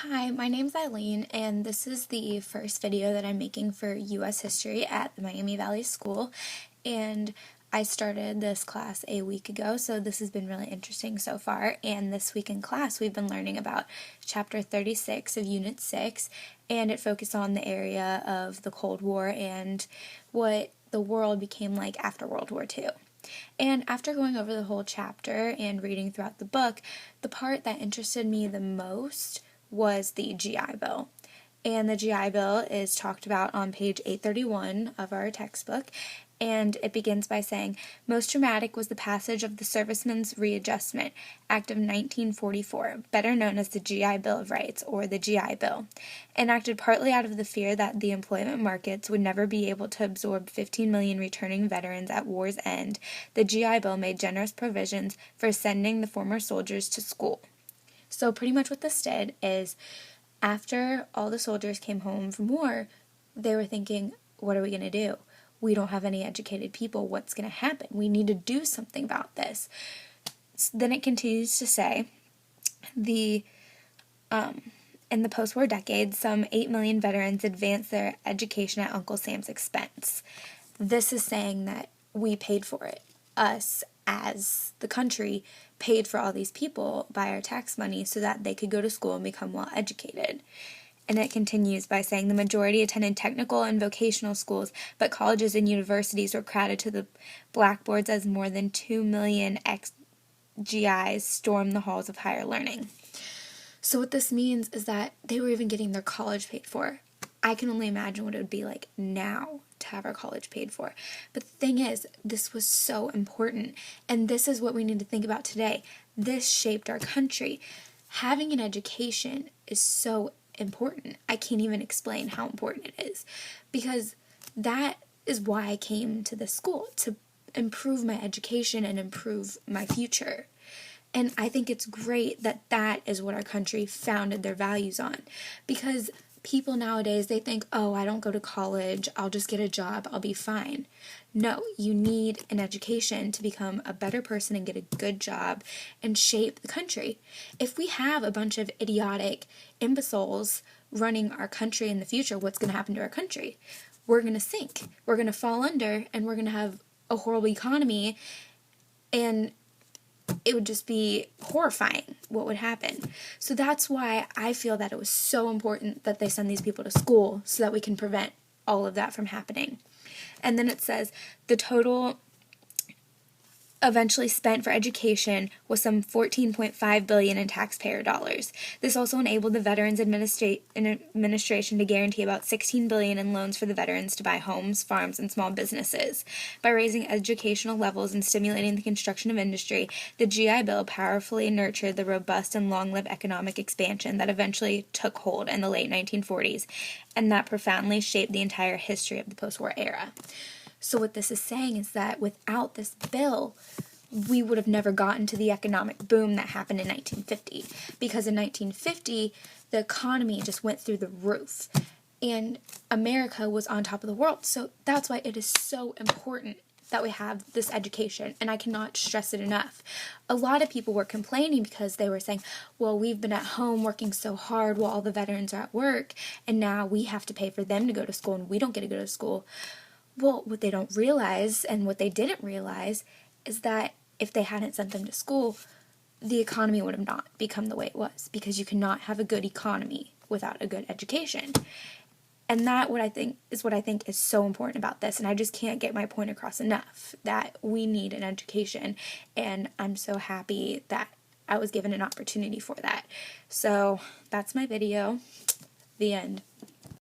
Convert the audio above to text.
Hi, my name's Eileen, and this is the first video that I'm making for U.S. History at the Miami Valley School, and I started this class a week ago, so this has been really interesting so far, and this week in class we've been learning about Chapter 36 of Unit 6, and it focused on the area of the Cold War and what the world became like after World War II. And after going over the whole chapter and reading throughout the book, the part that interested me the most was the GI Bill. And the GI Bill is talked about on page 831 of our textbook, and it begins by saying, "Most dramatic was the passage of the Servicemen's Readjustment Act of 1944, better known as the GI Bill of Rights, or the GI Bill. Enacted partly out of the fear that the employment markets would never be able to absorb 15 million returning veterans at war's end, the GI Bill made generous provisions for sending the former soldiers to school." So pretty much what this did is, after all the soldiers came home from war, they were thinking, what are we going to do? We don't have any educated people. What's going to happen? We need to do something about this. Then it continues to say, in the post-war decade, some 8 million veterans advanced their education at Uncle Sam's expense. This is saying that we paid for it. Us, as the country, paid for all these people by our tax money so that they could go to school and become well educated. And it continues by saying the majority attended technical and vocational schools, but colleges and universities were crowded to the blackboards as more than 2 million ex-GIs stormed the halls of higher learning. So what this means is that they were even getting their college paid for. I can only imagine what it would be like now to have our college paid for. But the thing is, this was so important, and this is what we need to think about today. This shaped our country. Having an education is so important. I can't even explain how important it is, because that is why I came to this school, to improve my education and improve my future. And I think it's great that that is what our country founded their values on, because people nowadays, they think, oh, I don't go to college, I'll just get a job, I'll be fine. No, you need an education to become a better person and get a good job and shape the country. If we have a bunch of idiotic imbeciles running our country in the future, what's going to happen to our country? We're going to sink. We're going to fall under, and we're going to have a horrible economy, and it would just be horrifying what would happen. So that's why I feel that it was so important that they send these people to school so that we can prevent all of that from happening. And then it says the total eventually spent for education was some $14.5 billion in taxpayer dollars. This also enabled the Veterans Administration to guarantee about $16 billion in loans for the veterans to buy homes, farms, and small businesses. By raising educational levels and stimulating the construction of industry, the GI Bill powerfully nurtured the robust and long-lived economic expansion that eventually took hold in the late 1940s, and that profoundly shaped the entire history of the post-war era. So what this is saying is that without this bill, we would have never gotten to the economic boom that happened in 1950. Because in 1950, the economy just went through the roof, and America was on top of the world. So that's why it is so important that we have this education, and I cannot stress it enough. A lot of people were complaining because they were saying, well, we've been at home working so hard while all the veterans are at work, and now we have to pay for them to go to school, and we don't get to go to school. Well, what they don't realize, and what they didn't realize, is that if they hadn't sent them to school, the economy would have not become the way it was, because you cannot have a good economy without a good education. And that what I think is so important about this, and I just can't get my point across enough, that we need an education, and I'm so happy that I was given an opportunity for that. So that's my video. The end.